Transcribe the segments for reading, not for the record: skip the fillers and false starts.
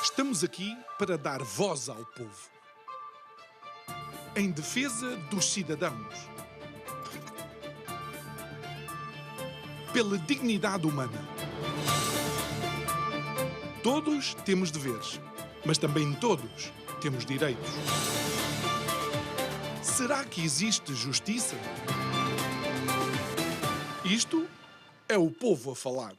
Estamos aqui para dar voz ao povo, em defesa dos cidadãos, pela dignidade humana. Todos temos deveres, mas também todos temos direitos. Será que existe justiça? Isto é o povo a falar.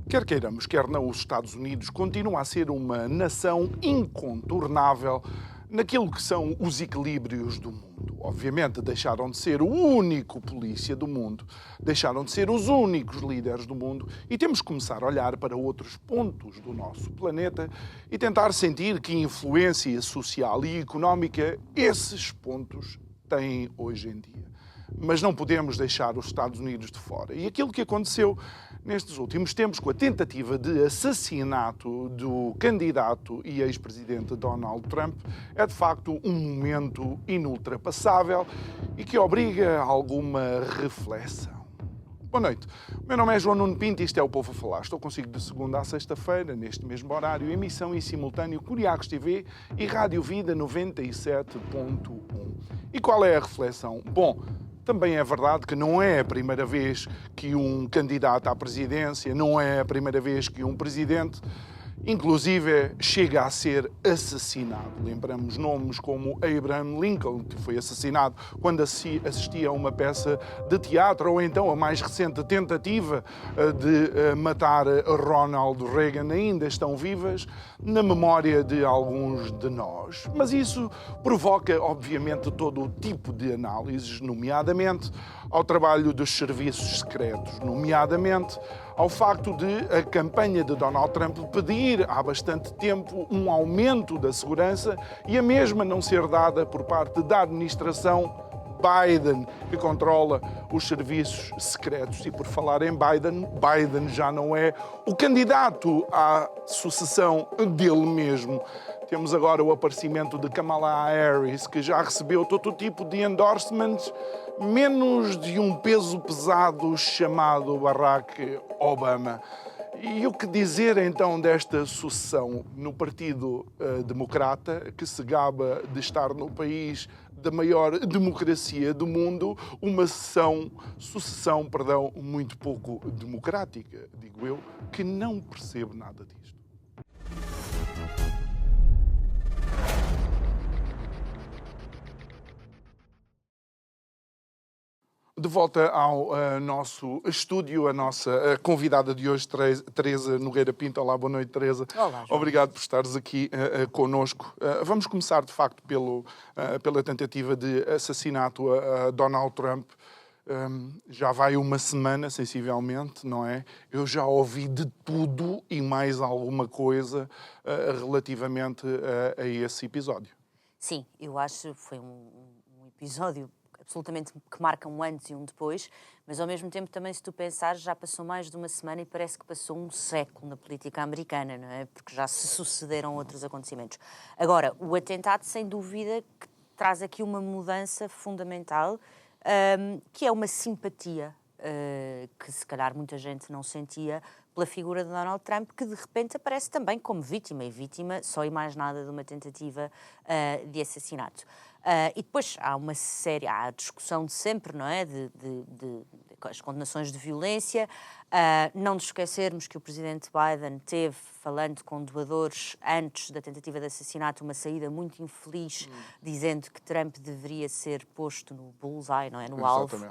Quer queiramos, quer não, os Estados Unidos continuam a ser uma nação incontornável naquilo que são os equilíbrios do mundo. Obviamente, deixaram de ser o único polícia do mundo, deixaram de ser os únicos líderes do mundo e temos que começar a olhar para outros pontos do nosso planeta e tentar sentir que influência social e económica esses pontos têm hoje em dia. Mas não podemos deixar os Estados Unidos de fora. E aquilo que aconteceu nestes últimos tempos com a tentativa de assassinato do candidato e ex-presidente Donald Trump é de facto um momento inultrapassável e que obriga a alguma reflexão. Boa noite. O meu nome é João Nuno Pinto e isto é o Povo a Falar. Estou consigo de segunda a sexta-feira, neste mesmo horário, emissão em simultâneo Curiacos TV e Rádio Vida 97.1. E qual é a reflexão? Bom, também é verdade que não é a primeira vez que um candidato à presidência, não é a primeira vez que um presidente, inclusive, chega a ser assassinado. Lembramos nomes como Abraham Lincoln, que foi assassinado quando assistia a uma peça de teatro, ou então a mais recente tentativa de matar Ronald Reagan, ainda estão vivas na memória de alguns de nós. Mas isso provoca, obviamente, todo o tipo de análises, nomeadamente ao trabalho dos serviços secretos, nomeadamente ao facto de a campanha de Donald Trump pedir há bastante tempo um aumento da segurança e a mesma não ser dada por parte da administração Biden, que controla os serviços secretos. E por falar em Biden, Biden já não é o candidato à sucessão dele mesmo. Temos agora o aparecimento de Kamala Harris, que já recebeu todo tipo de endorsements, menos de um peso pesado chamado Barack Obama. E o que dizer então desta sucessão no Partido Democrata, que se gaba de estar no país da maior democracia do mundo, uma sucessão, muito pouco democrática, digo eu, que não percebo nada disto. De volta ao nosso estúdio, a nossa convidada de hoje, Teresa Nogueira Pinto. Olá, boa noite, Teresa. Olá, João. Obrigado por estares aqui connosco. Vamos começar, de facto, pela tentativa de assassinato a Donald Trump. Já vai uma semana, sensivelmente, não é? Eu já ouvi de tudo e mais alguma coisa relativamente a esse episódio. Sim, eu acho que foi um episódio absolutamente que marca um antes e um depois, mas ao mesmo tempo também, se tu pensares, já passou mais de uma semana e parece que passou um século na política americana, não é? Porque já se sucederam outros acontecimentos. Agora, o atentado, sem dúvida, que traz aqui uma mudança fundamental, que é uma simpatia que se calhar muita gente não sentia pela figura de Donald Trump, que de repente aparece também como vítima, e vítima só e mais nada de uma tentativa de assassinato. E depois há a discussão de sempre, não é? De as condenações de violência. Não nos esquecermos que o presidente Biden teve, falando com doadores antes da tentativa de assassinato, uma saída muito infeliz, dizendo que Trump deveria ser posto no bullseye, não é? No alvo.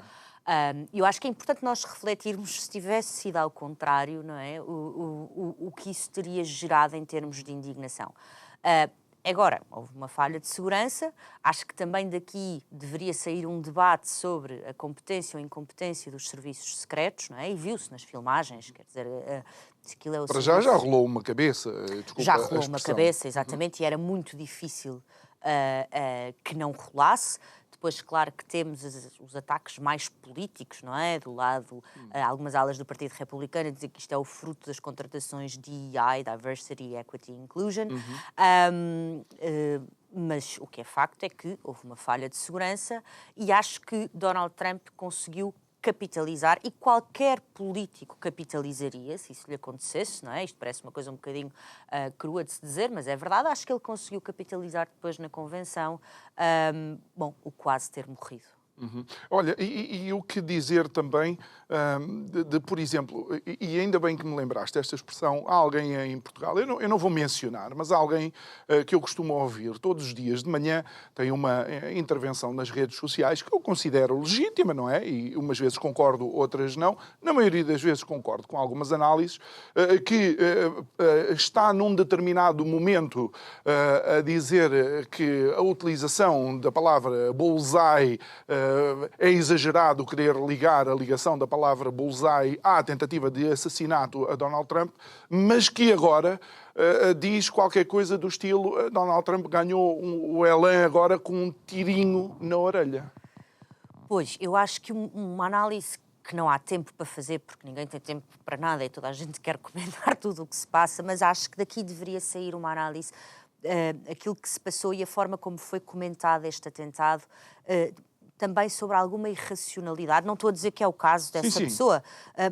Eu acho que é importante nós refletirmos se tivesse sido ao contrário, não é? O que isso teria gerado em termos de indignação. Agora, houve uma falha de segurança, acho que também daqui deveria sair um debate sobre a competência ou incompetência dos serviços secretos, não é? E viu-se nas filmagens, quer dizer, aquilo é o Para já rolou uma cabeça, desculpa. Já rolou uma cabeça, exatamente, e era muito difícil que não rolasse. Depois, claro que temos os ataques mais políticos, não é? Do lado, algumas alas do Partido Republicano a dizer que isto é o fruto das contratações DEI, Diversity, Equity e Inclusion. Mas o que é facto é que houve uma falha de segurança e acho que Donald Trump conseguiu capitalizar, e qualquer político capitalizaria se isso lhe acontecesse, não é? Isto parece uma coisa um bocadinho crua de se dizer, mas é verdade. Acho que ele conseguiu capitalizar depois na convenção, o quase ter morrido. Uhum. Olha, e o que dizer também por exemplo, e ainda bem que me lembraste esta expressão, há alguém em Portugal, eu não vou mencionar, mas há alguém que eu costumo ouvir todos os dias de manhã, tem uma intervenção nas redes sociais que eu considero legítima, não é? E umas vezes concordo, outras não. Na maioria das vezes concordo com algumas análises, que está num determinado momento a dizer que a utilização da palavra bullseye é exagerado querer ligar a ligação da palavra bullseye à tentativa de assassinato a Donald Trump, mas que agora diz qualquer coisa do estilo Donald Trump ganhou o Elan agora com um tirinho na orelha. Pois, eu acho que uma análise que não há tempo para fazer, porque ninguém tem tempo para nada e toda a gente quer comentar tudo o que se passa, mas acho que daqui deveria sair uma análise, aquilo que se passou e a forma como foi comentado este atentado, também sobre alguma irracionalidade, não estou a dizer que é o caso dessa pessoa,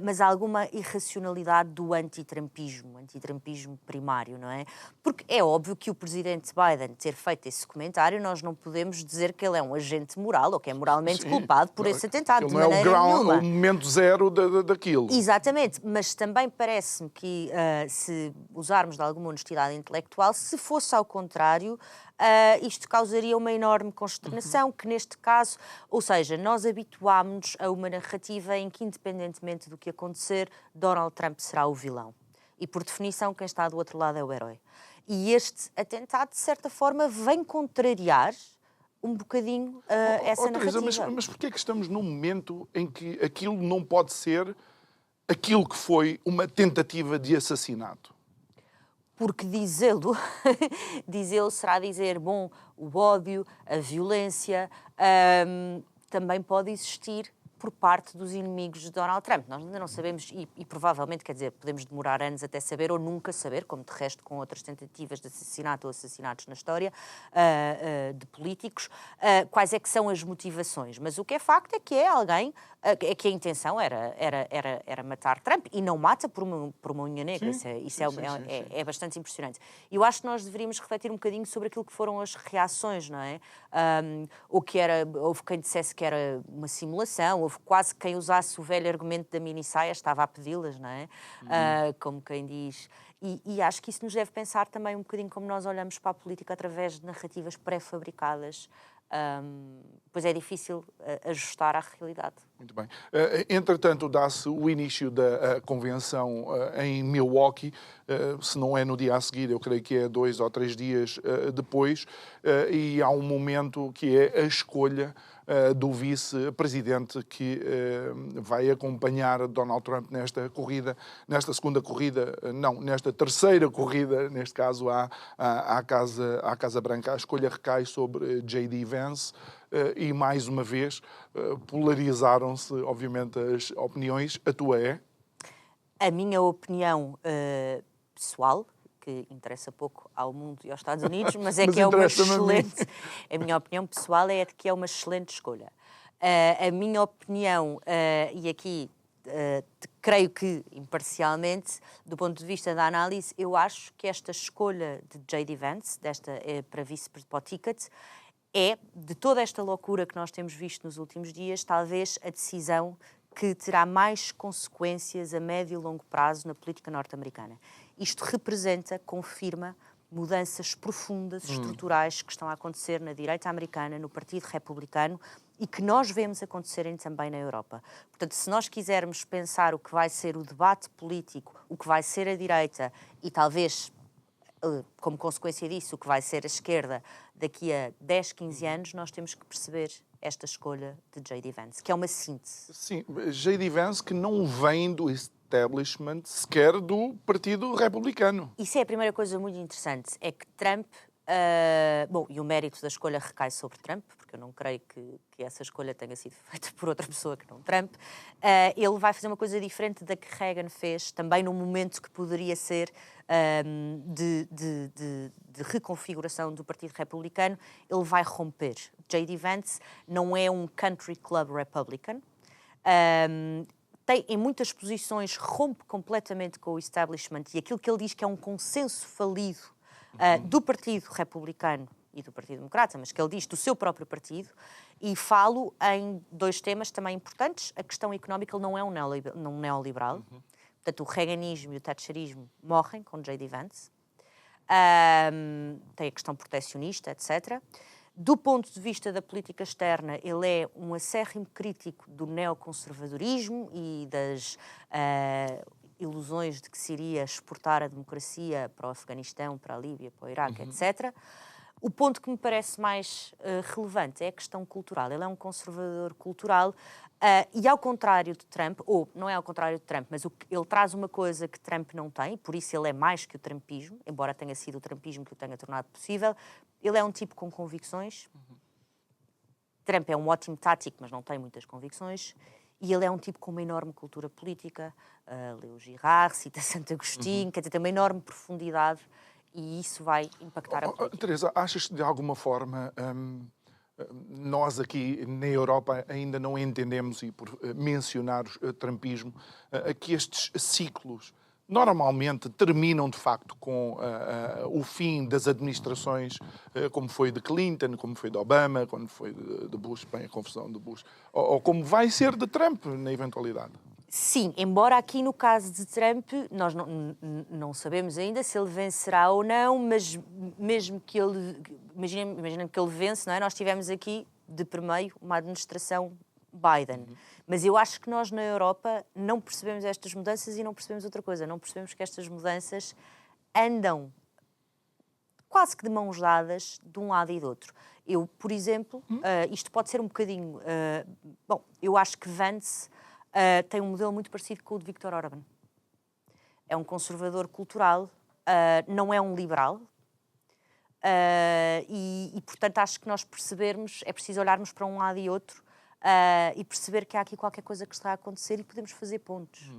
mas alguma irracionalidade do antitrampismo primário, não é? Porque é óbvio que o presidente Biden ter feito esse comentário, nós não podemos dizer que ele é um agente moral ou que é moralmente culpado por esse atentado, ele de maneira nenhuma. O momento zero daquilo. Exatamente, mas também parece-me que, se usarmos de alguma honestidade intelectual, se fosse ao contrário, isto causaria uma enorme consternação, que neste caso, ou seja, nós habituámos-nos a uma narrativa em que, independentemente do que acontecer, Donald Trump será o vilão. E, por definição, quem está do outro lado é o herói. E este atentado, de certa forma, vem contrariar um bocadinho essa narrativa. Mas porquê é que estamos num momento em que aquilo não pode ser aquilo que foi uma tentativa de assassinato? Porque dizê-lo será dizer, bom, o ódio, a violência, também pode existir por parte dos inimigos de Donald Trump. Nós ainda não sabemos, e provavelmente, quer dizer, podemos demorar anos até saber, ou nunca saber, como de resto com outras tentativas de assassinato ou assassinatos na história, de políticos, quais é que são as motivações. Mas o que é facto é que é alguém, é que a intenção era matar Trump, e não mata por uma unha negra. Isso é bastante impressionante. E eu acho que nós deveríamos refletir um bocadinho sobre aquilo que foram as reações, não é? Houve quem dissesse que era uma simulação, houve quase quem usasse o velho argumento da minissaia, estava a pedi-las, não é? Como quem diz. E acho que isso nos deve pensar também um bocadinho como nós olhamos para a política através de narrativas pré-fabricadas. Pois é difícil ajustar à realidade. Muito bem. Entretanto, dá-se o início da convenção em Milwaukee, se não é no dia a seguir, eu creio que é 2 ou 3 dias depois, e há um momento que é a escolha do vice-presidente que vai acompanhar Donald Trump nesta corrida, nesta segunda corrida, não, nesta terceira corrida, neste caso à Casa Branca. A escolha recai sobre J.D. Vance e, mais uma vez, polarizaram-se, obviamente, as opiniões. A tua é? A minha opinião pessoal, que interessa pouco ao mundo e aos Estados Unidos, mas é que é uma excelente... A minha opinião pessoal é de que é uma excelente escolha. A minha opinião, e aqui creio que imparcialmente, do ponto de vista da análise, eu acho que esta escolha de J.D. Vance, para vice para o ticket, é, de toda esta loucura que nós temos visto nos últimos dias, talvez a decisão que terá mais consequências a médio e longo prazo na política norte-americana. Isto representa, confirma, mudanças profundas, estruturais, que estão a acontecer na direita americana, no Partido Republicano, e que nós vemos acontecerem também na Europa. Portanto, se nós quisermos pensar o que vai ser o debate político, o que vai ser a direita e talvez, como consequência disso, o que vai ser a esquerda daqui a 10, 15 anos, nós temos que perceber esta escolha de J.D. Vance, que é uma síntese. Sim, J.D. Vance que não vem do establishment sequer do Partido Republicano. Isso é a primeira coisa muito interessante, é que Trump... e o mérito da escolha recai sobre Trump, porque eu não creio que essa escolha tenha sido feita por outra pessoa que não Trump. Ele vai fazer uma coisa diferente da que Reagan fez, também num momento que poderia ser de reconfiguração do Partido Republicano. Ele vai romper. J.D. Vance não é um country club Republican, Em muitas posições, rompe completamente com o establishment e aquilo que ele diz que é um consenso falido do Partido Republicano e do Partido Democrata, mas que ele diz do seu próprio partido, e falo em 2 temas também importantes. A questão económica, ele não é um neoliberal. Portanto, o reaganismo e o thatcherismo morrem com J.D. Vance. Tem a questão proteccionista, etc. Do ponto de vista da política externa, ele é um acérrimo crítico do neoconservadorismo e das ilusões de que se iria exportar a democracia para o Afeganistão, para a Líbia, para o Iraque, etc. O ponto que me parece mais relevante é a questão cultural. Ele é um conservador cultural e, ao contrário de Trump, ou não é ao contrário de Trump, mas ele traz uma coisa que Trump não tem, por isso ele é mais que o trumpismo, embora tenha sido o trumpismo que o tenha tornado possível. Ele é um tipo com convicções. Trump é um ótimo tático, mas não tem muitas convicções. E ele é um tipo com uma enorme cultura política. Leu Girard, cita Santo Agostinho, quer dizer, tem uma enorme profundidade. E isso vai impactar a política. Teresa, achas que de alguma forma nós aqui na Europa ainda não entendemos, e por mencionar o trumpismo, que estes ciclos normalmente terminam de facto com o fim das administrações, como foi de Clinton, como foi de Obama, quando foi de Bush, bem, a confusão de Bush, ou como vai ser de Trump na eventualidade? Sim, embora aqui no caso de Trump, nós não sabemos ainda se ele vencerá ou não, mas mesmo que ele, imaginando que ele vence, não é? Nós tivemos aqui de primeiro uma administração Biden. Mas eu acho que nós na Europa não percebemos estas mudanças e não percebemos outra coisa, não percebemos que estas mudanças andam quase que de mãos dadas de um lado e do outro. Eu, por exemplo, isto pode ser um bocadinho... bom, eu acho que Vance tem um modelo muito parecido com o de Viktor Orbán. É um conservador cultural, não é um liberal, e, portanto, acho que nós percebermos, é preciso olharmos para um lado e outro e perceber que há aqui qualquer coisa que está a acontecer e podemos fazer pontos.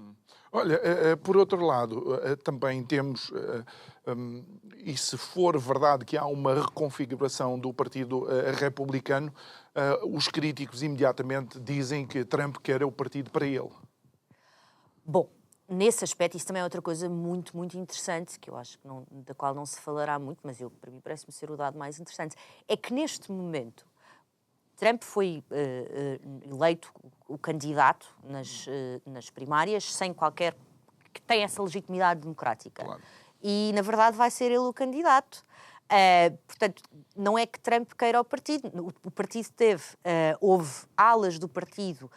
Olha, por outro lado, também temos, e se for verdade que há uma reconfiguração do Partido Republicano, os críticos imediatamente dizem que Trump quer o partido para ele. Bom, nesse aspecto, isso também é outra coisa muito, muito interessante, que eu acho que da qual não se falará muito, mas para mim parece-me ser o dado mais interessante, é que neste momento Trump foi eleito o candidato nas primárias sem qualquer... que tem essa legitimidade democrática. Claro. E, na verdade, vai ser ele o candidato. Portanto, não é que Trump queira o partido. O partido houve alas do partido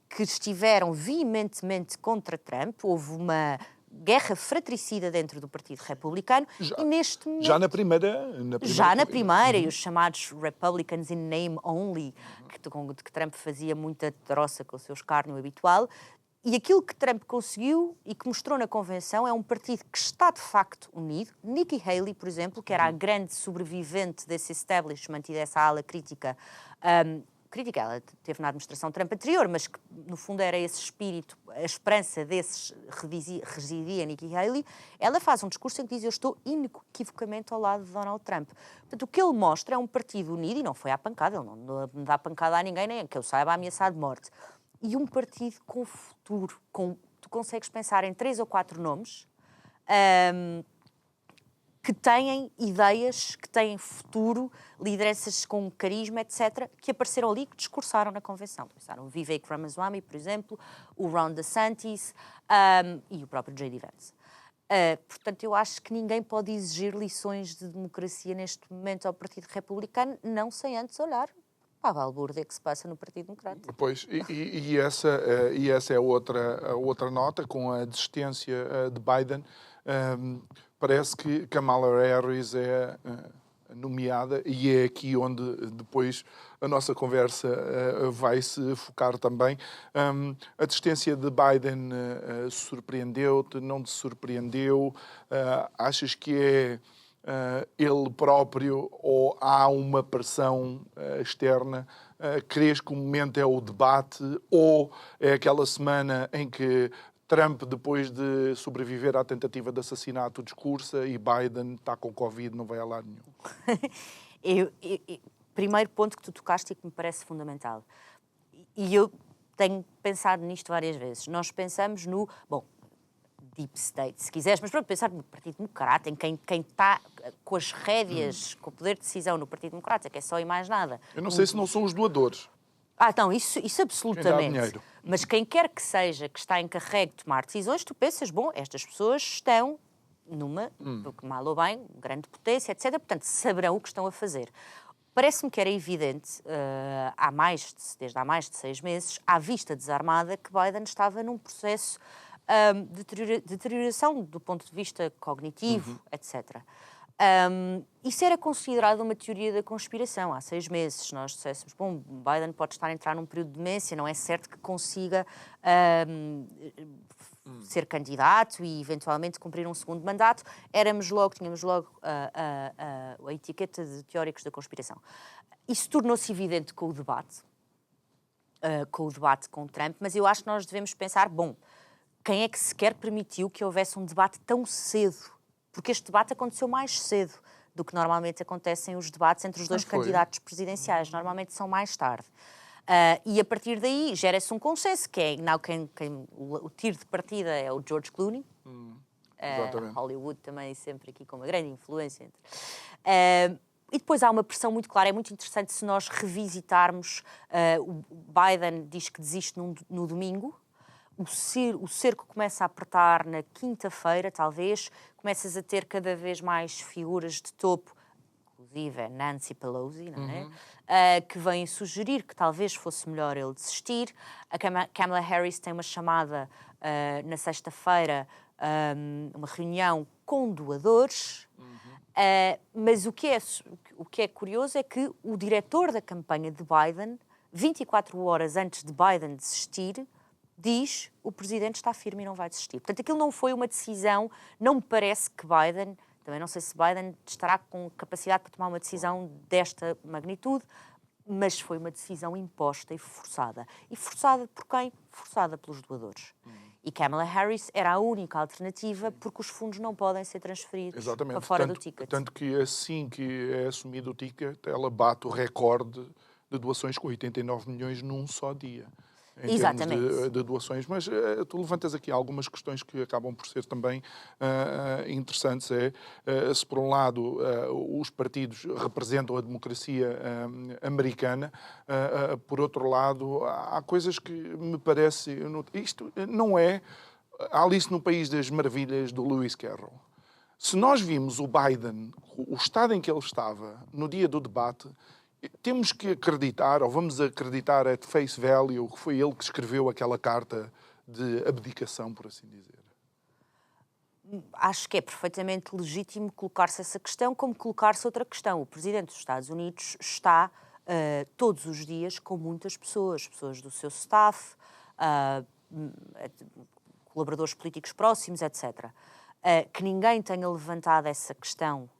que estiveram veementemente contra Trump. Houve uma guerra fratricida dentro do Partido Republicano e neste momento... Já na primeira e os chamados Republicans in name only, que Trump fazia muita troça com o seu escárnio habitual. E aquilo que Trump conseguiu e que mostrou na convenção é um partido que está de facto unido. Nikki Haley, por exemplo, que era a grande sobrevivente desse establishment e dessa ala crítica, ela teve na administração Trump anterior, mas que no fundo era esse espírito, a esperança desses residia Nikki Haley. Ela faz um discurso em que diz: eu estou inequivocamente ao lado de Donald Trump. Portanto, o que ele mostra é um partido unido, e não foi à pancada, ele não dá pancada a ninguém, nem que eu saiba ameaçar de morte. E um partido com futuro, tu consegues pensar em 3 ou 4 nomes que têm ideias, que têm futuro, lideranças com carisma, etc., que apareceram ali, que discursaram na convenção. Pensaram o Vivek Ramaswamy, por exemplo, o Ron DeSantis e o próprio J.D. Vance. Portanto, eu acho que ninguém pode exigir lições de democracia neste momento ao Partido Republicano, não sem antes olhar para a balbúrdia que se passa no Partido Democrata. Pois, e essa é outra nota, com a desistência de Biden. Parece que Kamala Harris é nomeada, e é aqui onde depois a nossa conversa vai se focar também. A desistência de Biden surpreendeu-te, não te surpreendeu? Achas que é ele próprio ou há uma pressão externa? Crês que o momento é o debate ou é aquela semana em que Trump, depois de sobreviver à tentativa de assassinato, discursa e Biden está com Covid, não vai a lado nenhum? Primeiro ponto que tu tocaste e que me parece fundamental. E eu tenho pensado nisto várias vezes. Nós pensamos no, deep state, se quiseres, mas pronto, pensar no Partido Democrata, em quem está com as rédeas, com o poder de decisão no Partido Democrata, que é só e mais nada. Eu não sei se não são os doadores. Então, isso absolutamente. Mas quem quer que seja que está encarregue de tomar decisões, tu pensas, estas pessoas estão numa, porque mal ou bem, grande potência, etc. Portanto, saberão o que estão a fazer. Parece-me que era evidente, desde há mais de 6 meses, à vista desarmada, que Biden estava num processo de deterioração do ponto de vista cognitivo, etc. Isso era considerado uma teoria da conspiração há 6 meses. Se nós disséssemos, Biden pode estar a entrar num período de demência, não é certo que consiga ser candidato e eventualmente cumprir um segundo mandato, tínhamos logo a etiqueta de teóricos da conspiração. Isso tornou-se evidente com o debate com Trump, mas eu acho que nós devemos pensar, quem é que sequer permitiu que houvesse um debate tão cedo? Porque este debate aconteceu mais cedo do que normalmente acontecem os debates entre os dois candidatos presidenciais. Normalmente são mais tarde. E a partir daí gera-se um consenso, que é o tiro de partida é o George Clooney. Hollywood também sempre aqui com uma grande influência. E depois há uma pressão muito clara, é muito interessante se nós revisitarmos, o Biden diz que desiste no domingo, o cerco começa a apertar na quinta-feira, talvez, começas a ter cada vez mais figuras de topo, inclusive Nancy Pelosi, não é? Que vêm sugerir que talvez fosse melhor ele desistir. A Kamala Harris tem uma chamada na sexta-feira, uma reunião com doadores, mas o que é curioso é que o diretor da campanha de Biden, 24 horas antes de Biden desistir, diz o presidente está firme e não vai desistir. Portanto, aquilo não foi uma decisão, não me parece que Biden, também não sei se Biden estará com capacidade para tomar uma decisão desta magnitude, mas foi uma decisão imposta e forçada. E forçada por quem? Forçada pelos doadores. E Kamala Harris era a única alternativa porque os fundos não podem ser transferidos para fora do ticket. Tanto que assim que é assumido o ticket, ela bate o recorde de doações com 89 milhões num só dia. Em termos de doações, mas tu levantas aqui algumas questões que acabam por ser também interessantes. Se por um lado os partidos representam a democracia americana, por outro lado há coisas que me parece... Isto não é Alice no País das Maravilhas do Lewis Carroll. Se nós vimos o Biden, o estado em que ele estava no dia do debate, temos que acreditar, ou vamos acreditar at face value, que foi ele que escreveu aquela carta de abdicação, por assim dizer? Acho que é perfeitamente legítimo colocar-se essa questão, como colocar-se outra questão. O presidente dos Estados Unidos está todos os dias com muitas pessoas do seu staff, colaboradores políticos próximos, etc. Que ninguém tenha levantado essa questão,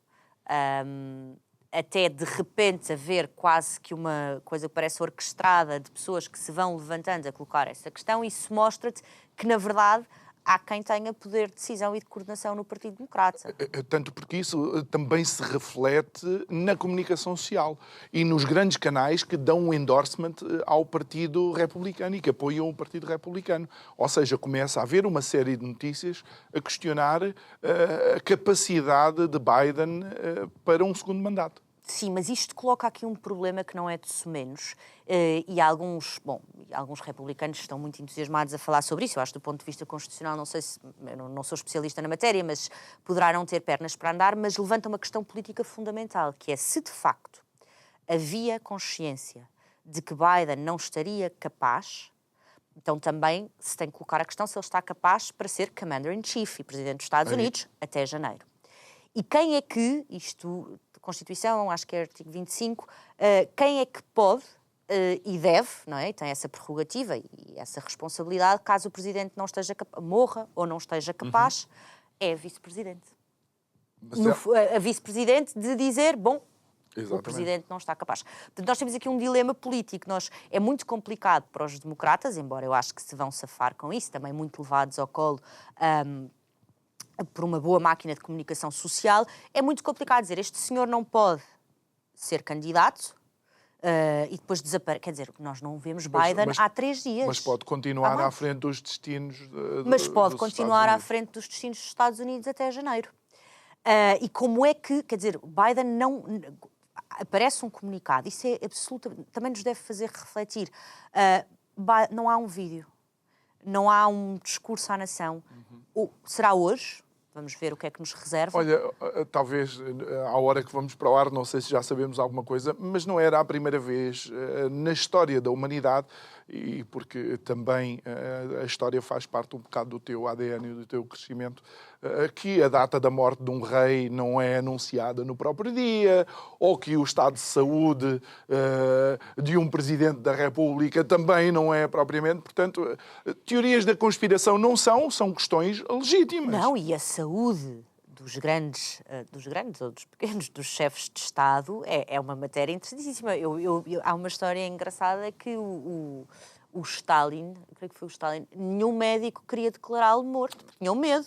até de repente haver quase que uma coisa que parece orquestrada de pessoas que se vão levantando a colocar essa questão, isso mostra-te que, na verdade, há quem tenha poder de decisão e de coordenação no Partido Democrata. Tanto porque isso também se reflete na comunicação social e nos grandes canais que dão um endorsement ao Partido Republicano e que apoiam o Partido Republicano. Ou seja, começa a haver uma série de notícias a questionar a capacidade de Biden para um segundo mandato. Sim, mas isto coloca aqui um problema que não é de menos, e alguns republicanos estão muito entusiasmados a falar sobre isso. Eu acho que do ponto de vista constitucional, não sei se, eu não sou especialista na matéria, mas poderá não ter pernas para andar, mas levanta uma questão política fundamental, que é se de facto havia consciência de que Biden não estaria capaz, então também se tem que colocar a questão se ele está capaz para ser Commander-in-Chief e Presidente dos Estados Unidos até janeiro. E quem é que, isto, Constituição, acho que é artigo 25, quem é que pode e deve, não é? Tem essa prerrogativa e essa responsabilidade, caso o Presidente não esteja morra ou não esteja capaz, é a Vice-Presidente. A Vice-Presidente de dizer, Exatamente. O Presidente não está capaz. Portanto, nós temos aqui um dilema político. É muito complicado para os democratas, embora eu acho que se vão safar com isso, também muito levados ao colo por uma boa máquina de comunicação social. É muito complicado dizer, este senhor não pode ser candidato, e depois desaparece. Quer dizer, nós não vemos Biden há 3 dias. Mas pode continuar à frente dos destinos Mas pode dos continuar à Estados Unidos. frente dos destinos dos Estados Unidos até janeiro. E como é que, quer dizer, Biden não... Aparece um comunicado, isso é absolutamente... Também nos deve fazer refletir. Não há um vídeo, não há um discurso à nação. Será hoje? Vamos ver o que é que nos reserva. Olha, talvez à hora que vamos para o ar, não sei se já sabemos alguma coisa, mas não era a primeira vez na história da humanidade, e porque também a história faz parte um bocado do teu ADN e do teu crescimento, que a data da morte de um rei não é anunciada no próprio dia, ou que o estado de saúde de um presidente da República também não é propriamente. Portanto, teorias da conspiração não são questões legítimas. Não, e a saúde dos grandes ou dos pequenos, dos chefes de Estado, é uma matéria interessantíssima. Há uma história engraçada que o Stalin, creio que foi o Stalin, nenhum médico queria declará-lo morto, porque tinham medo.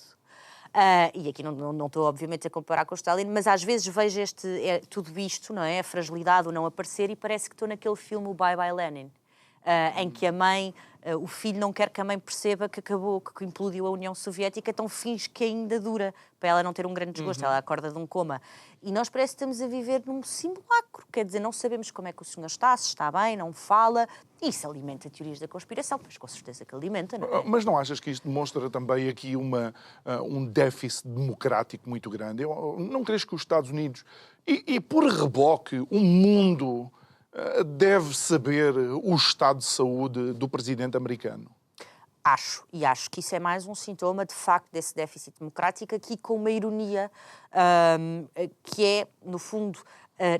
E aqui não estou, obviamente, a comparar com o Stalin, mas às vezes vejo tudo isto, não é? A fragilidade, o não aparecer, e parece que estou naquele filme, o Bye Bye Lenin, em que a mãe... o filho não quer que a mãe perceba que acabou, que implodiu a União Soviética, então finge que ainda dura, para ela não ter um grande desgosto, ela acorda de um coma. E nós parece que estamos a viver num simulacro, quer dizer, não sabemos como é que o senhor está, se está bem, não fala, e isso alimenta teorias da conspiração, pois com certeza que alimenta, não é? Mas não achas que isto demonstra também aqui um déficit democrático muito grande? Não crees que os Estados Unidos, e por reboque, o mundo... deve saber o estado de saúde do presidente americano? Acho que isso é mais um sintoma, de facto, desse déficit democrático, aqui com uma ironia que é, no fundo,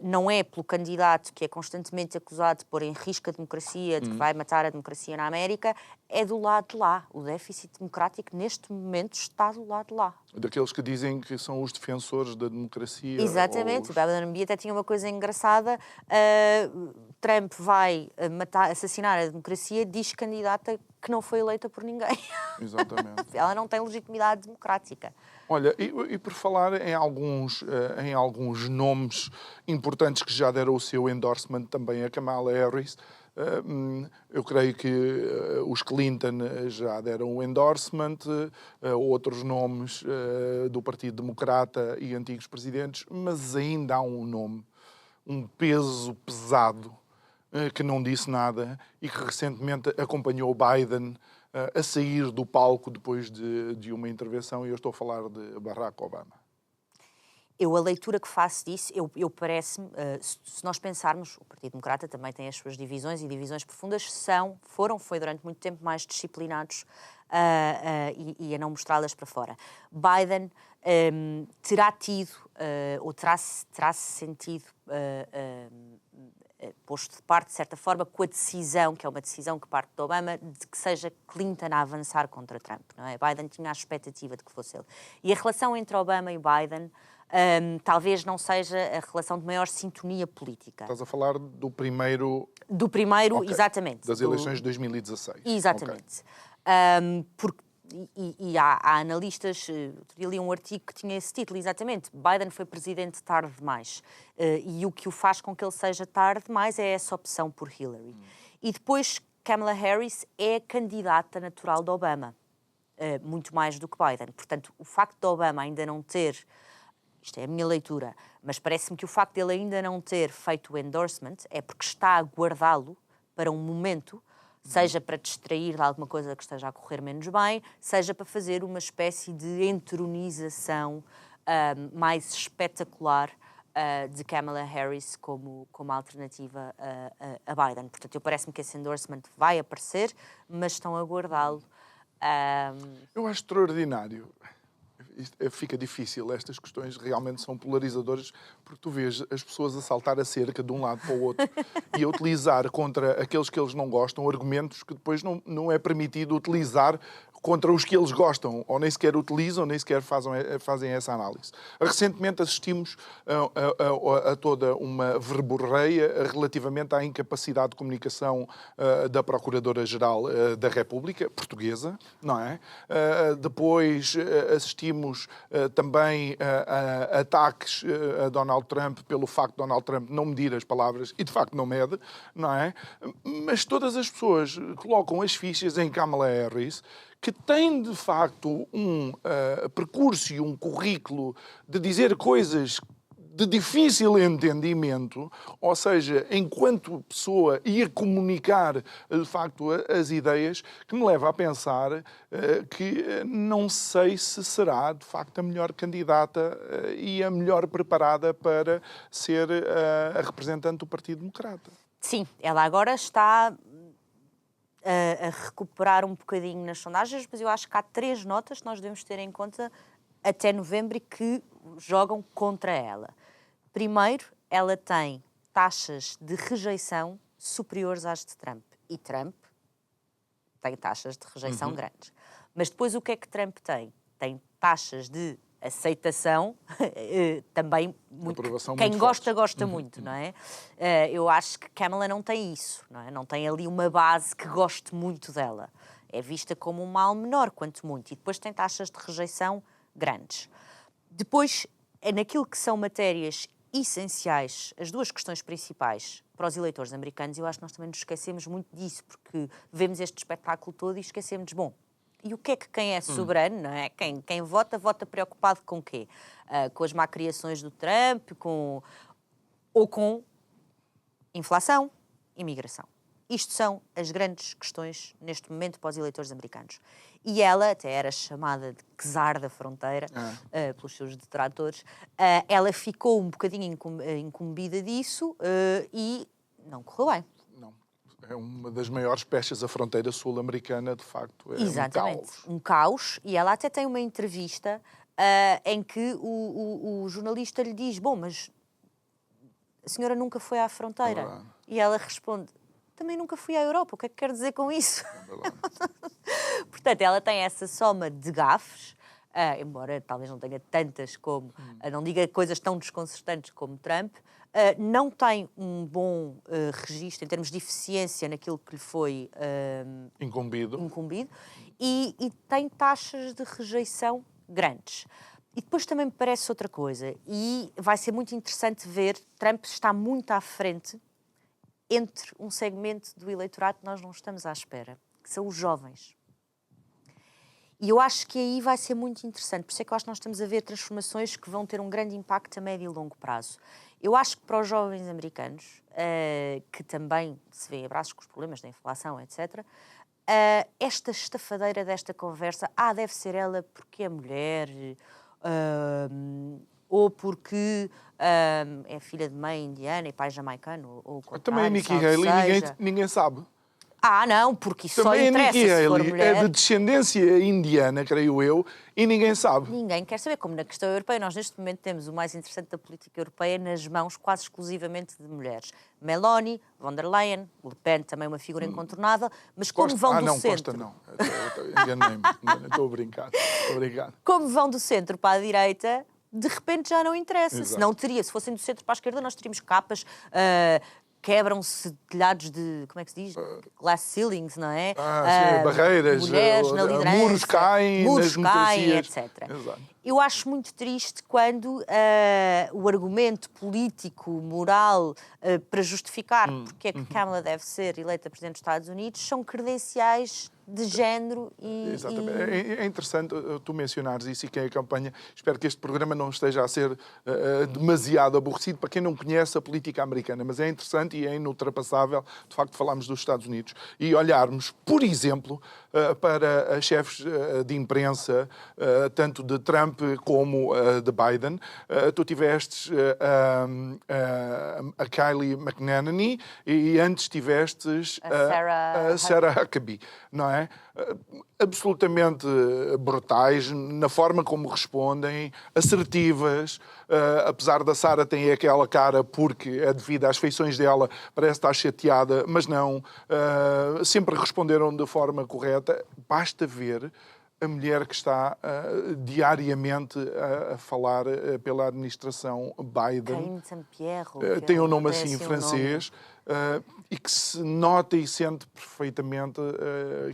não é pelo candidato que é constantemente acusado de pôr em risco a democracia, de que vai matar a democracia na América, é do lado de lá. O déficit democrático, neste momento, está do lado de lá. Daqueles que dizem que são os defensores da democracia. Exatamente. O Babylon até tinha uma coisa engraçada. Trump vai assassinar a democracia, diz candidata que não foi eleita por ninguém. Exatamente. Ela não tem legitimidade democrática. Olha, e por falar em alguns nomes importantes que já deram o seu endorsement também a Kamala Harris, eu creio que os Clinton já deram o endorsement, outros nomes do Partido Democrata e antigos presidentes, mas ainda há um nome, um peso pesado, que não disse nada e que recentemente acompanhou Biden a sair do palco depois de uma intervenção, e eu estou a falar de Barack Obama. A leitura que faço disso, parece-me, se nós pensarmos, o Partido Democrata também tem as suas divisões, e divisões profundas, foi durante muito tempo mais disciplinados e a não mostrá-las para fora. Biden terá tido, ou terá-se sentido posto de parte, de certa forma, com a decisão, que é uma decisão que parte de Obama, de que seja Clinton a avançar contra Trump, não é? Biden tinha a expectativa de que fosse ele. E a relação entre Obama e Biden talvez não seja a relação de maior sintonia política. Estás a falar do primeiro... Do primeiro, okay. Exatamente. Das eleições de 2016. Exatamente. Okay. E há analistas, eu li um artigo que tinha esse título, exatamente, Biden foi presidente tarde demais. E o que o faz com que ele seja tarde demais é essa opção por Hillary. E depois, Kamala Harris é a candidata natural de Obama, muito mais do que Biden. Portanto, o facto de Obama ainda não ter, isto é a minha leitura, mas parece-me que o facto de ele ainda não ter feito o endorsement é porque está a guardá-lo para um momento, seja para distrair de alguma coisa que esteja a correr menos bem, seja para fazer uma espécie de entronização mais espetacular de Kamala Harris como alternativa a Biden. Portanto, parece-me que esse endorsement vai aparecer, mas estão a guardá-lo. Eu acho extraordinário. Fica difícil, estas questões realmente são polarizadoras, porque tu vês as pessoas a saltar a cerca de um lado para o outro e a utilizar contra aqueles que eles não gostam argumentos que depois não é permitido utilizar contra os que eles gostam, ou nem sequer utilizam, nem sequer fazem essa análise. Recentemente assistimos a toda uma verborreia relativamente à incapacidade de comunicação da Procuradora-Geral da República Portuguesa, não é? Depois assistimos também a ataques a Donald Trump pelo facto de Donald Trump não medir as palavras, e de facto não mede, não é? Mas todas as pessoas colocam as fichas em Kamala Harris, que tem de facto um percurso e um currículo de dizer coisas de difícil entendimento, ou seja, enquanto pessoa ia comunicar de facto as ideias, que me leva a pensar que não sei se será de facto a melhor candidata e a melhor preparada para ser a representante do Partido Democrata. Sim, ela agora está a recuperar um bocadinho nas sondagens, mas eu acho que há 3 notas que nós devemos ter em conta até novembro e que jogam contra ela. Primeiro, ela tem taxas de rejeição superiores às de Trump. E Trump tem taxas de rejeição grandes. Mas depois o que é que Trump tem? Tem taxas de aceitação também muito. Quem muito gosta, gosta muito, não é? Eu acho que Kamala não tem isso, não é? Não tem ali uma base que goste muito dela. É vista como um mal menor, quanto muito. E depois tem taxas de rejeição grandes. Depois, naquilo que são matérias essenciais, as 2 questões principais para os eleitores americanos, eu acho que nós também nos esquecemos muito disso, porque vemos este espetáculo todo e esquecemos, bom, e o que é que quem é soberano, não é? Quem vota, vota preocupado com o quê? Com as macriações do Trump, ou com inflação, imigração. Isto são as grandes questões neste momento para os eleitores americanos. E ela até era chamada de czar da fronteira, pelos seus detratores. Ela ficou um bocadinho incumbida disso e não correu bem. Não. É uma das maiores pechas da fronteira sul-americana, de facto. É exatamente, um caos. E ela até tem uma entrevista em que o jornalista lhe diz, bom, mas a senhora nunca foi à fronteira. E ela responde, também nunca fui à Europa, o que é que quer dizer com isso? Portanto, ela tem essa soma de gafes, embora talvez não tenha tantas como, não diga coisas tão desconcertantes como Trump, não tem um bom registro em termos de eficiência naquilo que lhe foi incumbido e tem taxas de rejeição grandes. E depois também me parece outra coisa, e vai ser muito interessante ver, Trump está muito à frente entre um segmento do eleitorado que nós não estamos à espera, que são os jovens. E eu acho que aí vai ser muito interessante, por isso é que eu acho que nós estamos a ver transformações que vão ter um grande impacto a médio e longo prazo. Eu acho que para os jovens americanos, que também se vêem abraços com os problemas da inflação, etc., esta estafadeira desta conversa, deve ser ela porque é mulher, ou porque é filha de mãe indiana e pai jamaicano, ou também a Nikki Haley, ninguém sabe. Não, porque isso também só interessa se for mulher. É de descendência indiana, creio eu, e ninguém sabe. Ninguém quer saber, como na questão europeia. Nós neste momento temos o mais interessante da política europeia nas mãos quase exclusivamente de mulheres. Meloni, von der Leyen, Le Pen, também uma figura incontornável, mas como vão do centro... Costa não. Enganei-me. Estou a brincar. Como vão do centro para a direita, de repente já não interessa. Exato. Se fossem do centro para a esquerda, nós teríamos capas... quebram-se telhados de, como é que se diz? Glass ceilings, não é? Sim, barreiras, mulheres na liderança, muros caem, etc. Exato. Eu acho muito triste quando o argumento político, moral, para justificar porque é que Kamala deve ser eleita Presidente dos Estados Unidos, são credenciais de género e... Exatamente. É interessante tu mencionares isso e quem acompanha. Espero que este programa não esteja a ser demasiado aborrecido para quem não conhece a política americana, mas é interessante e é inultrapassável, de facto, falarmos dos Estados Unidos e olharmos, por exemplo, para chefes de imprensa, tanto de Trump como de Biden. Tu tivestes a Kylie McEnany e antes tivestes a Sarah Huckabee, não é? absolutamente brutais na forma como respondem, assertivas. Apesar da Sara ter aquela cara porque é devido às feições dela, parece estar chateada, mas não. Sempre responderam de forma correta. Basta ver a mulher que está diariamente a falar pela administração Biden. Tem um nome assim em francês. E que se nota e sente perfeitamente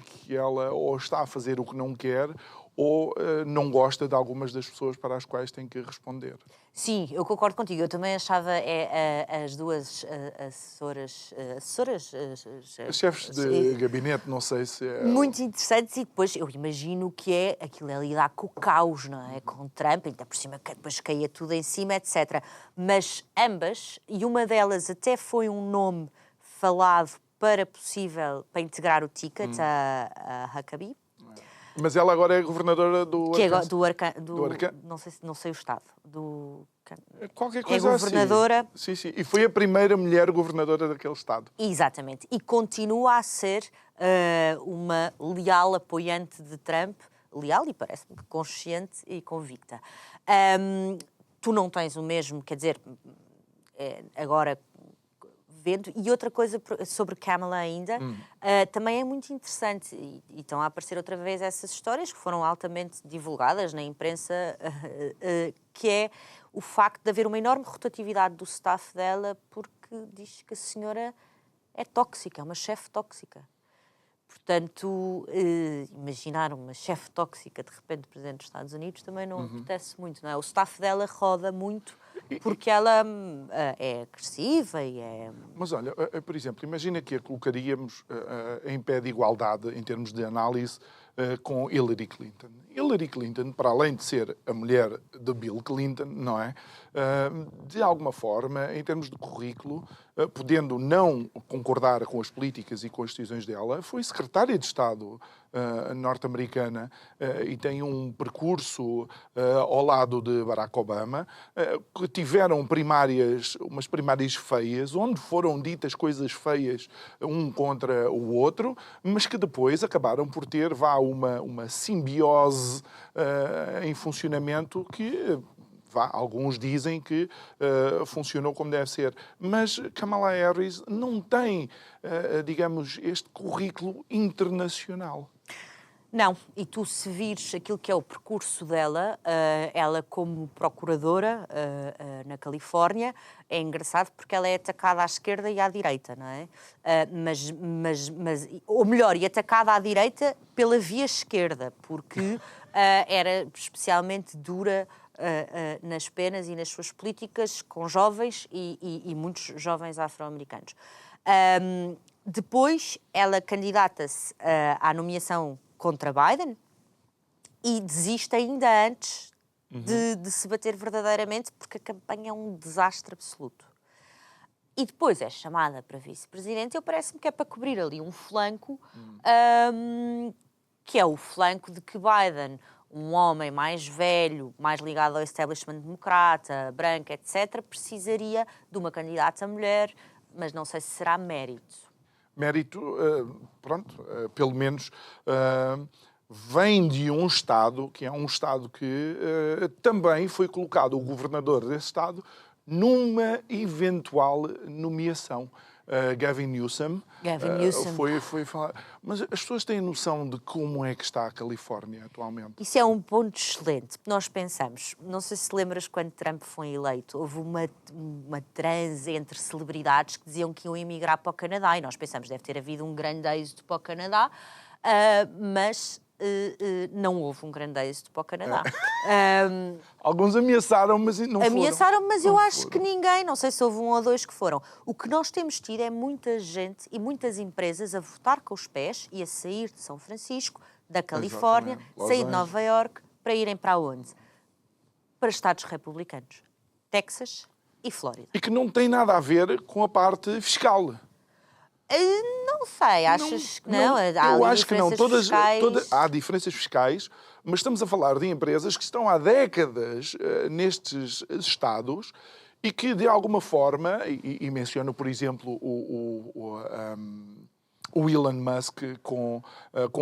que ela ou está a fazer o que não quer ou não gosta de algumas das pessoas para as quais tem que responder. Sim, eu concordo contigo. Eu também achava as duas assessoras... As chefes de gabinete, não sei se é... Muito interessantes, e depois eu imagino que aquilo é lidar com o caos, não é? Com Trump, ainda por cima que depois caía tudo em cima, etc. Mas ambas, e uma delas até foi um nome falado para integrar o ticket, a Huckabee. Mas ela agora é governadora do Arkansas. Não sei o estado. Qualquer coisa é governadora. Assim. Sim. E foi a primeira mulher governadora daquele estado. Exatamente. E continua a ser uma leal apoiante de Trump. Leal e parece-me consciente e convicta. Tu não tens o mesmo, quer dizer, agora... vendo. E outra coisa sobre Kamala ainda, também é muito interessante, e estão a aparecer outra vez essas histórias que foram altamente divulgadas na imprensa, que é o facto de haver uma enorme rotatividade do staff dela, porque diz que a senhora é tóxica, é uma chefe tóxica. Portanto, imaginar uma chefe tóxica, de repente, Presidente dos Estados Unidos, também não acontece muito, não é? O staff dela roda muito porque ela é agressiva e é... Mas olha, por exemplo, imagina que a colocaríamos em pé de igualdade, em termos de análise, com Hillary Clinton. Hillary Clinton, para além de ser a mulher de Bill Clinton, não é? De alguma forma, em termos de currículo, podendo não concordar com as políticas e com as decisões dela, foi secretária de Estado norte-americana e tem um percurso ao lado de Barack Obama, que tiveram umas primárias feias, onde foram ditas coisas feias um contra o outro, mas que depois acabaram por ter uma simbiose em funcionamento que... alguns dizem que funcionou como deve ser, mas Kamala Harris não tem, digamos, este currículo internacional. Não, e tu se vires aquilo que é o percurso dela, ela como procuradora na Califórnia, é engraçado porque ela é atacada à esquerda e à direita, não é? Ou melhor, e atacada à direita pela via esquerda, porque era especialmente dura nas penas e nas suas políticas com jovens e muitos jovens afro-americanos. Depois, ela candidata-se à nomeação contra Biden e desiste ainda antes de se bater verdadeiramente, porque a campanha é um desastre absoluto. E depois é chamada para vice-presidente. Parece-me que é para cobrir ali um flanco, que é o flanco de que Biden, um homem mais velho, mais ligado ao establishment democrata, branco, etc., precisaria de uma candidata mulher, mas não sei se será mérito. Mérito, pelo menos vem de um Estado, que é um Estado que também foi colocado o governador desse Estado numa eventual nomeação. Gavin Newsom. Foi falar. Mas as pessoas têm noção de como é que está a Califórnia atualmente? Isso é um ponto excelente. Nós pensamos, não sei se lembras quando Trump foi eleito, houve uma transe entre celebridades que diziam que iam emigrar para o Canadá e nós pensamos deve ter havido um grande êxito para o Canadá, mas não houve um grande êxito para o Canadá. Alguns ameaçaram, mas não foram. Ameaçaram, mas eu acho que ninguém, não sei se houve um ou dois que foram. O que nós temos tido é muita gente e muitas empresas a votar com os pés e a sair de São Francisco, da Califórnia, sair de Nova Iorque, para irem para onde? Para estados republicanos. Texas e Flórida. E que não tem nada a ver com a parte fiscal. Não sei, achas que não? Eu acho que não. Há diferenças fiscais, mas estamos a falar de empresas que estão há décadas nestes estados e que, de alguma forma, e menciono, por exemplo, o Elon Musk com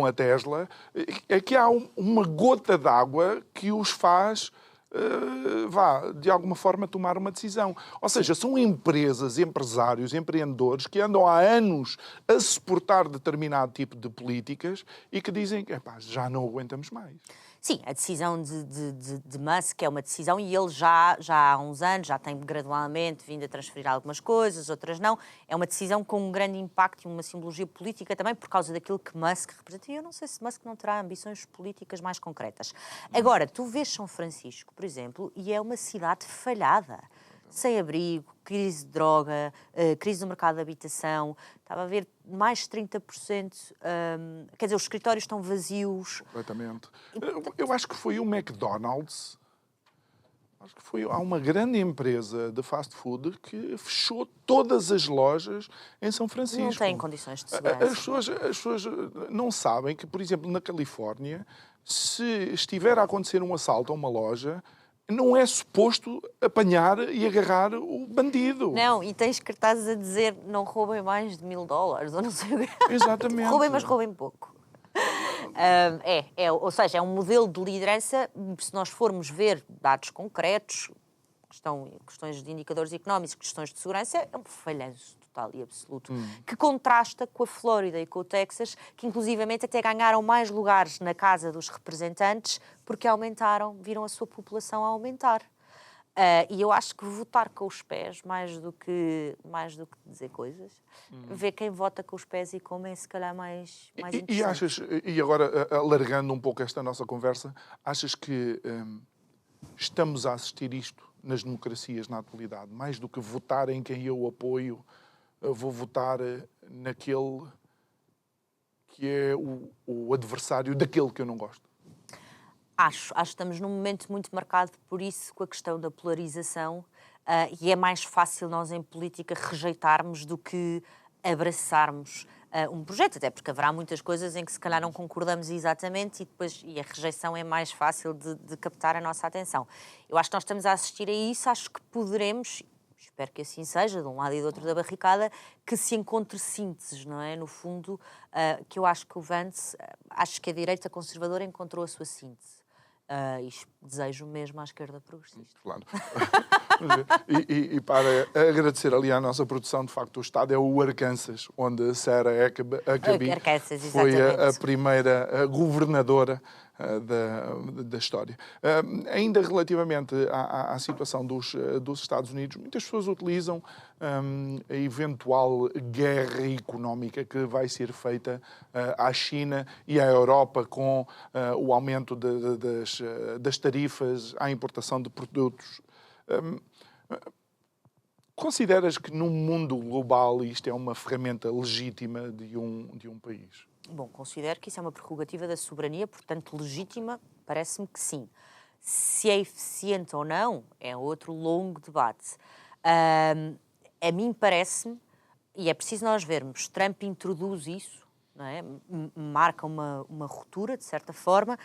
a Tesla, é que há uma gota d'água que os faz, de alguma forma, tomar uma decisão. Ou seja, são empresas, empresários, empreendedores que andam há anos a suportar determinado tipo de políticas e que dizem que já não aguentamos mais. Sim, a decisão de Musk é uma decisão e ele já há uns anos já tem gradualmente vindo a transferir algumas coisas, outras não. É uma decisão com um grande impacto e uma simbologia política também por causa daquilo que Musk representa. E eu não sei se Musk não terá ambições políticas mais concretas. Agora, tu vês São Francisco, por exemplo, e é uma cidade falhada. Sem abrigo, crise de droga, crise do mercado de habitação, estava a ver mais de 30%, quer dizer, os escritórios estão vazios. Completamente. Eu acho que foi o McDonald's, há uma grande empresa de fast food que fechou todas as lojas em São Francisco. Não têm condições de segurança. As pessoas não sabem que, por exemplo, na Califórnia, se estiver a acontecer um assalto a uma loja, não é suposto apanhar e agarrar o bandido. Não, e tens cartazes a dizer não roubem mais de $1000, ou não sei o que. Exatamente. Roubem, mas roubem pouco. Ou seja, é um modelo de liderança, se nós formos ver dados concretos, questões de indicadores económicos, questões de segurança, é um falhanço total e absoluto, que contrasta com a Flórida e com o Texas, que inclusivamente até ganharam mais lugares na Casa dos Representantes porque viram a sua população a aumentar. E eu acho que votar com os pés, mais do que dizer coisas, ver quem vota com os pés e como é se calhar mais interessante. E agora, alargando um pouco esta nossa conversa, achas que estamos a assistir isto nas democracias na atualidade? Mais do que votar em quem eu apoio, eu vou votar naquele que é o adversário daquele que eu não gosto? Acho que estamos num momento muito marcado por isso, com a questão da polarização, e é mais fácil nós em política rejeitarmos do que abraçarmos um projeto, até porque haverá muitas coisas em que se calhar não concordamos exatamente e a rejeição é mais fácil de captar a nossa atenção. Eu acho que nós estamos a assistir a isso, acho que poderemos, espero que assim seja, de um lado e do outro da barricada, que se encontre sínteses, não é? No fundo, que eu acho que o Vance, acho que a direita conservadora encontrou a sua síntese. E desejo mesmo à esquerda progressista. Claro. E para agradecer ali à nossa produção, de facto, o Estado é o Arkansas, onde Sarah Huckabee foi a primeira governadora da história. Ainda relativamente à situação dos Estados Unidos, muitas pessoas utilizam a eventual guerra económica que vai ser feita à China e à Europa com o aumento das tarifas à importação de produtos. Consideras que num mundo global isto é uma ferramenta legítima de um país? Bom, considero que isso é uma prerrogativa da soberania, portanto, legítima, parece-me que sim. Se é eficiente ou não, é outro longo debate. A mim parece-me, e é preciso nós vermos, Trump introduz isso, não é? Marca uma ruptura, de certa forma,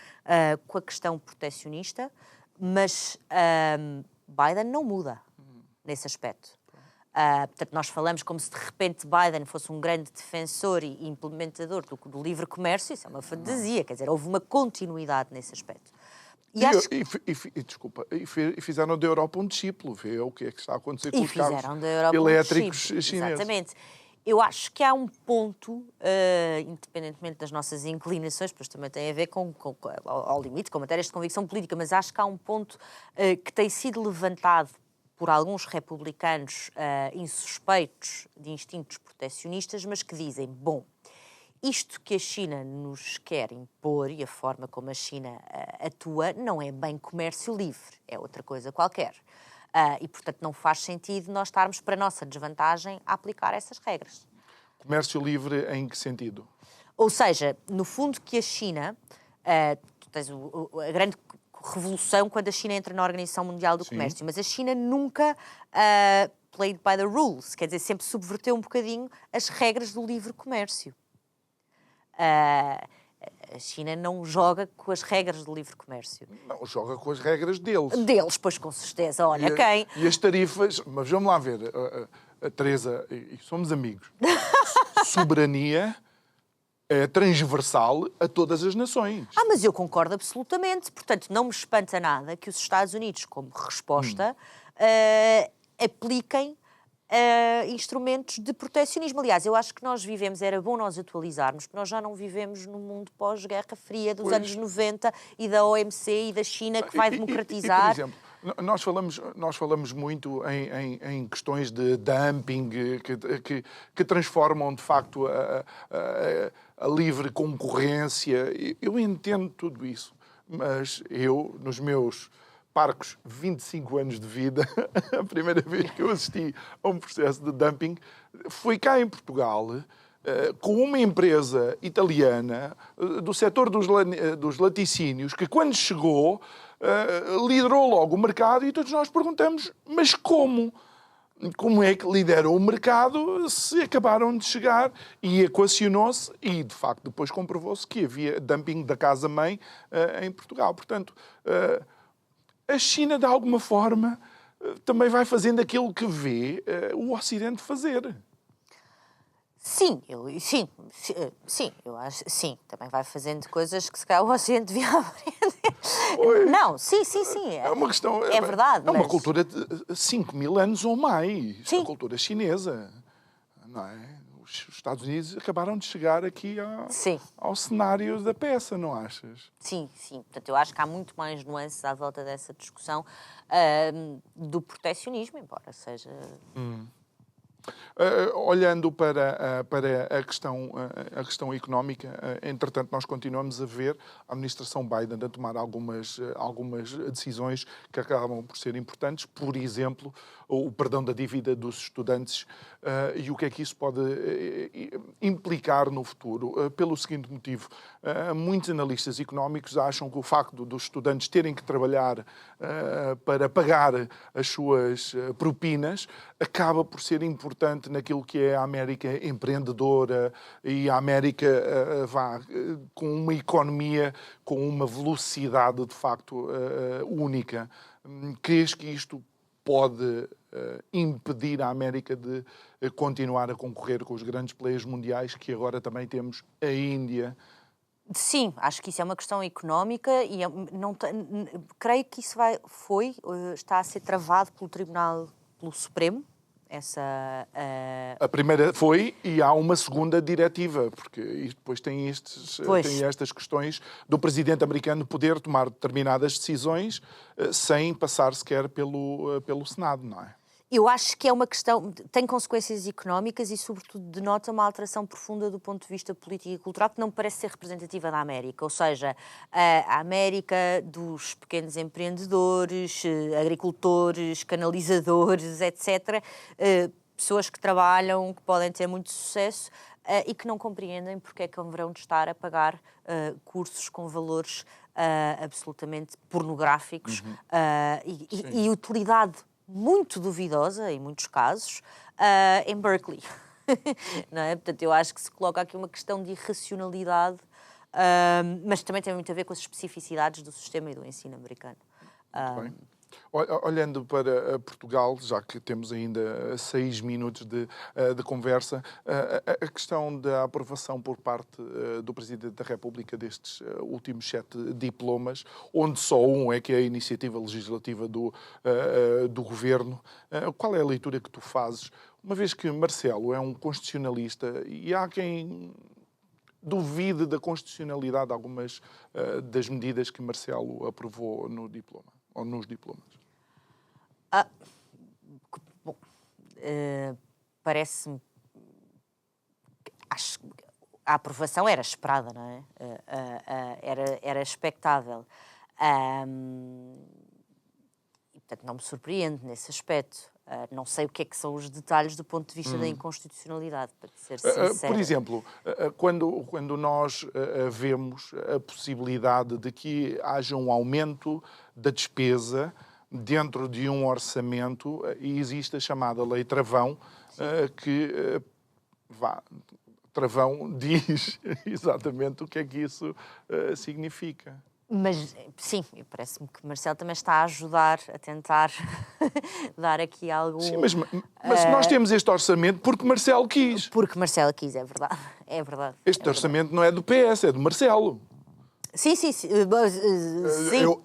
com a questão protecionista, mas Biden não muda nesse aspecto. Portanto, nós falamos como se de repente Biden fosse um grande defensor e implementador do livre comércio, isso é uma fantasia, quer dizer, houve uma continuidade nesse aspecto. E fizeram da Europa um discípulo, vê o que é que está a acontecer com os carros elétricos chineses. Exatamente. Eu acho que há um ponto, independentemente das nossas inclinações, pois também tem a ver ao limite, com matérias de convicção política, mas acho que há um ponto que tem sido levantado por alguns republicanos insuspeitos de instintos protecionistas, mas que dizem, bom, isto que a China nos quer impor e a forma como a China atua não é bem comércio livre, é outra coisa qualquer. E, portanto, não faz sentido nós estarmos, para a nossa desvantagem, a aplicar essas regras. Comércio livre em que sentido? Ou seja, no fundo que a China, tu tens a grande revolução quando a China entra na Organização Mundial do Comércio, mas a China nunca played by the rules, quer dizer, sempre subverteu um bocadinho as regras do livre comércio. A China não joga com as regras do livre comércio. Não, joga com as regras deles. Deles, pois com certeza, olha quem... E as tarifas, mas vamos lá ver, a Teresa, somos amigos. Soberania é transversal a todas as nações. Mas eu concordo absolutamente. Portanto, não me espanta nada que os Estados Unidos, como resposta, apliquem instrumentos de protecionismo. Aliás, eu acho que nós vivemos, era bom nós atualizarmos, porque nós já não vivemos no mundo pós-Guerra Fria dos anos 90 e da OMC e da China que vai democratizar. Por exemplo, nós falamos muito em questões de dumping que transformam, de facto, a livre concorrência. Eu entendo tudo isso, mas eu, nos meus parcos 25 anos de vida, a primeira vez que eu assisti a um processo de dumping foi cá em Portugal, com uma empresa italiana do setor dos laticínios, que quando chegou liderou logo o mercado, e todos nós perguntamos, mas como? Como é que liderou o mercado se acabaram de chegar? E equacionou-se e, de facto, depois comprovou-se que havia dumping da casa-mãe em Portugal. Portanto, a China, de alguma forma, também vai fazendo aquilo que vê o Ocidente fazer. Sim, eu acho, sim, também vai fazendo coisas que se calhar o Ocidente devia aprender. Não, sim. É uma questão. É verdade. É uma cultura de 5 mil anos ou mais. Sim. A cultura chinesa. Não é? Os Estados Unidos acabaram de chegar aqui ao cenário da peça, não achas? Sim. Portanto, eu acho que há muito mais nuances à volta dessa discussão do protecionismo, embora seja... Olhando para a questão económica, entretanto, nós continuamos a ver a administração Biden a tomar algumas decisões que acabam por ser importantes. Por exemplo, o perdão da dívida dos estudantes e o que é que isso pode implicar no futuro. Pelo seguinte motivo, muitos analistas económicos acham que o facto dos estudantes terem que trabalhar para pagar as suas propinas acaba por ser importante naquilo que é a América empreendedora e a América com uma economia com uma velocidade de facto única. Crês que isto pode impedir a América de continuar a concorrer com os grandes players mundiais, que agora também temos a Índia? Sim, acho que isso é uma questão económica e creio que isso está a ser travado pelo Supremo. A primeira foi, e há uma segunda diretiva, porque depois tem estas questões do presidente americano poder tomar determinadas decisões sem passar sequer pelo Senado, não é? Eu acho que é uma questão, tem consequências económicas e, sobretudo, denota uma alteração profunda do ponto de vista político e cultural que não me parece ser representativa da América. Ou seja, a América dos pequenos empreendedores, agricultores, canalizadores, etc., pessoas que trabalham, que podem ter muito sucesso e que não compreendem porque é que haverão de estar a pagar cursos com valores absolutamente pornográficos e utilidade muito duvidosa, em muitos casos, em Berkeley. Não é? Portanto, eu acho que se coloca aqui uma questão de irracionalidade, mas também tem muito a ver com as especificidades do sistema e do ensino americano. Muito bem. Olhando para Portugal, já que temos ainda 6 minutos de conversa, a questão da aprovação por parte do Presidente da República destes últimos 7 diplomas, onde só um é que é a iniciativa legislativa do Governo, qual é a leitura que tu fazes, uma vez que Marcelo é um constitucionalista e há quem duvide da constitucionalidade de algumas das medidas que Marcelo aprovou no diploma? Ou nos diplomas? Bom, parece-me... Acho que a aprovação era esperada, não é? Era expectável. E, portanto, não me surpreende nesse aspecto. Não sei o que é que são os detalhes do ponto de vista da inconstitucionalidade, para ser sincero. Por exemplo, quando nós vemos a possibilidade de que haja um aumento da despesa dentro de um orçamento e existe a chamada Lei Travão, Travão diz exatamente o que é que isso significa. Mas, sim, parece-me que Marcelo também está a ajudar, a tentar dar aqui algo... Sim, mas nós temos este orçamento porque Marcelo quis. Porque Marcelo quis, é verdade. É verdade. Este orçamento não é do PS, é do Marcelo. Sim. Sim.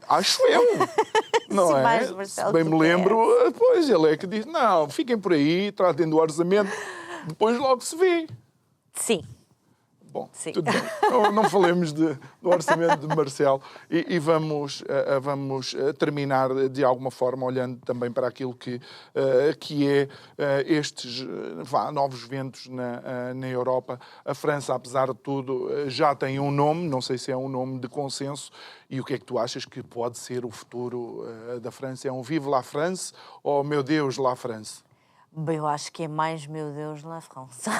Acho eu. Não Sim, é? mais Marcelo Se bem me lembro, pois ele é que diz, não, fiquem por aí, tratem do orçamento, depois logo se vê. Sim. Bom, Sim. tudo bem. Não falemos do orçamento de Marcelo e vamos terminar de alguma forma olhando também para aquilo que é estes novos ventos na Europa. A França, apesar de tudo, já tem um nome, não sei se é um nome de consenso. E o que é que tu achas que pode ser o futuro da França? É um Vive la France ou Meu Deus, la France? Bem, eu acho que é mais Meu Deus la France.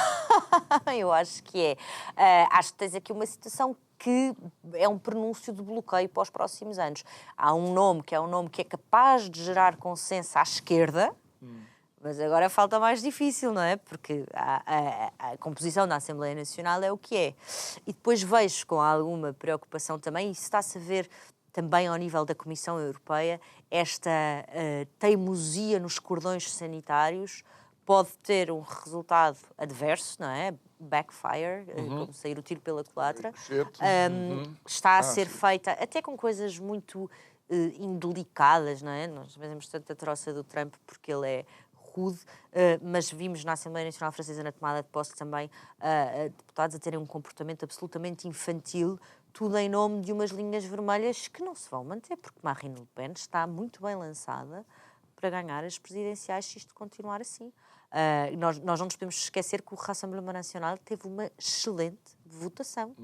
Eu acho que é. Acho que tens aqui uma situação que é um prenúncio de bloqueio para os próximos anos. Há um nome que é capaz de gerar consenso à esquerda, mas agora falta mais difícil, não é? Porque a composição da Assembleia Nacional é o que é. E depois vejo com alguma preocupação também, e isso está-se a ver também ao nível da Comissão Europeia, esta teimosia nos cordões sanitários pode ter um resultado adverso, não é? Backfire, como sair o tiro pela culatra. Está a ser feita até com coisas muito indelicadas, não é? Nós vemos tanto a troça do Trump porque ele é rude, mas vimos na Assembleia Nacional Francesa, na tomada de posse também, deputados a terem um comportamento absolutamente infantil, tudo em nome de umas linhas vermelhas que não se vão manter, porque Marine Le Pen está muito bem lançada para ganhar as presidenciais se isto continuar assim. Nós não nos podemos esquecer que o Rassemblement Nacional teve uma excelente votação.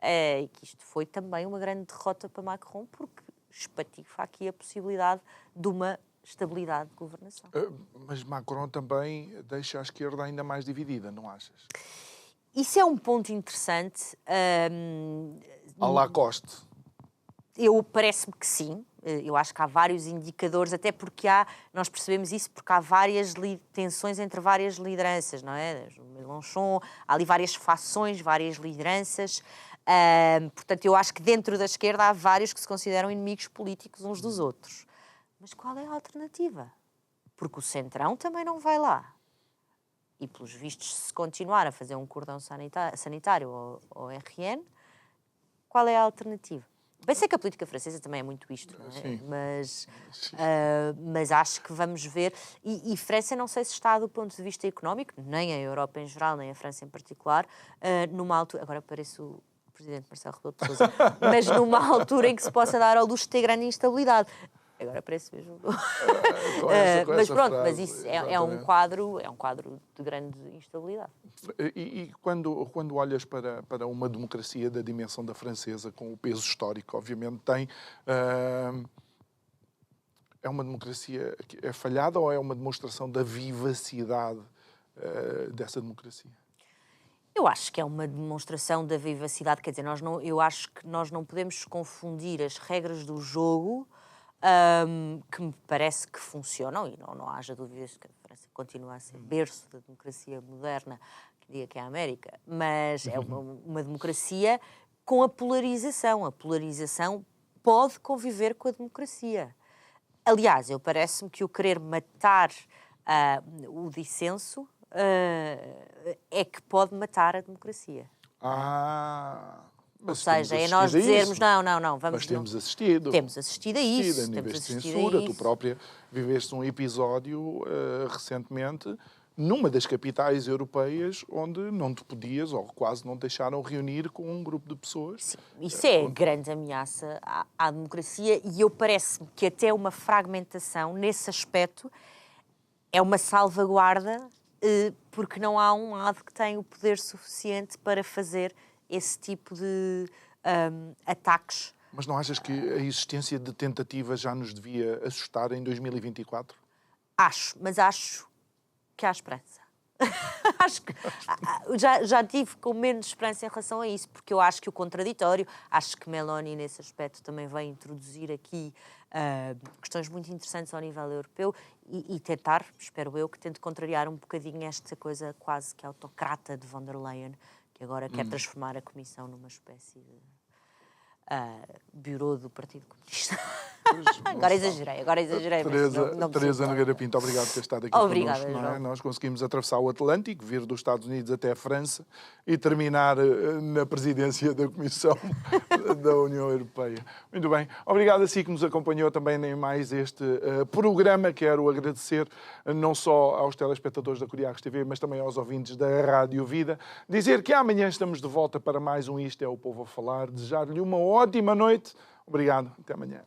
E que isto foi também uma grande derrota para Macron, porque espatifa aqui a possibilidade de uma estabilidade de governação. Mas Macron também deixa a esquerda ainda mais dividida, não achas? Isso é um ponto interessante. À Lacoste. Parece-me que sim. Eu acho que há vários indicadores, até porque nós percebemos isso porque há várias tensões entre várias lideranças, não é? Mélenchon, há ali várias fações, várias lideranças. Portanto, eu acho que dentro da esquerda há vários que se consideram inimigos políticos uns dos outros. Mas qual é a alternativa? Porque o Centrão também não vai lá. E, pelos vistos, se continuar a fazer um cordão sanitário ao RN, qual é a alternativa? Bem, sei que a política francesa também é muito isto, não é? Mas acho que vamos ver. E França, não sei se está do ponto de vista económico, nem a Europa em geral, nem a França em particular, numa altura... Agora parece o presidente Marcelo Rebelo de Sousa. Mas numa altura em que se possa dar ao luxo de ter grande instabilidade. Agora parece mesmo... mas pronto, frase, mas isso é um quadro de grande instabilidade. E quando olhas para uma democracia da dimensão da francesa, com o peso histórico, obviamente tem... É uma democracia que é falhada ou é uma demonstração da vivacidade dessa democracia? Eu acho que é uma demonstração da vivacidade. Quer dizer, eu acho que nós não podemos confundir as regras do jogo... que me parece que funcionam, e não haja dúvidas que a França continua a ser berço da democracia moderna, que diga que é a América, mas é uma democracia com a polarização. A polarização pode conviver com a democracia. Aliás, parece-me que o querer matar o dissenso é que pode matar a democracia. Ou seja, é nós dizermos, não, vamos... Mas temos assistido. Temos assistido a isso. A níveis de censura. Tu própria viveste um episódio recentemente numa das capitais europeias onde não te podias, ou quase não te deixaram reunir com um grupo de pessoas. Sim, isso é grande ameaça à democracia e parece-me que até uma fragmentação nesse aspecto é uma salvaguarda porque não há um lado que tem o poder suficiente para fazer esse tipo de ataques. Mas não achas que a existência de tentativas já nos devia assustar em 2024? Mas acho que há esperança. Acho que já tive com menos esperança em relação a isso, porque eu acho que o contraditório, acho que Meloni nesse aspecto também vai introduzir aqui questões muito interessantes ao nível europeu e tentar, espero eu, que tente contrariar um bocadinho esta coisa quase que autocrata de von der Leyen, que agora quer transformar a Comissão numa espécie de... bureau do Partido Comunista. Agora exagerei. Teresa Nogueira Pinto, obrigado por ter estado aqui Obrigada, connosco. João. Nós conseguimos atravessar o Atlântico, vir dos Estados Unidos até a França e terminar na presidência da Comissão da União Europeia. Muito bem. Obrigado a si que nos acompanhou também em mais este programa. Quero agradecer não só aos telespectadores da Curiacos TV, mas também aos ouvintes da Rádio Vida. Dizer que amanhã estamos de volta para mais um Isto é o Povo a Falar. Desejar-lhe uma ótima noite. Obrigado. Até amanhã.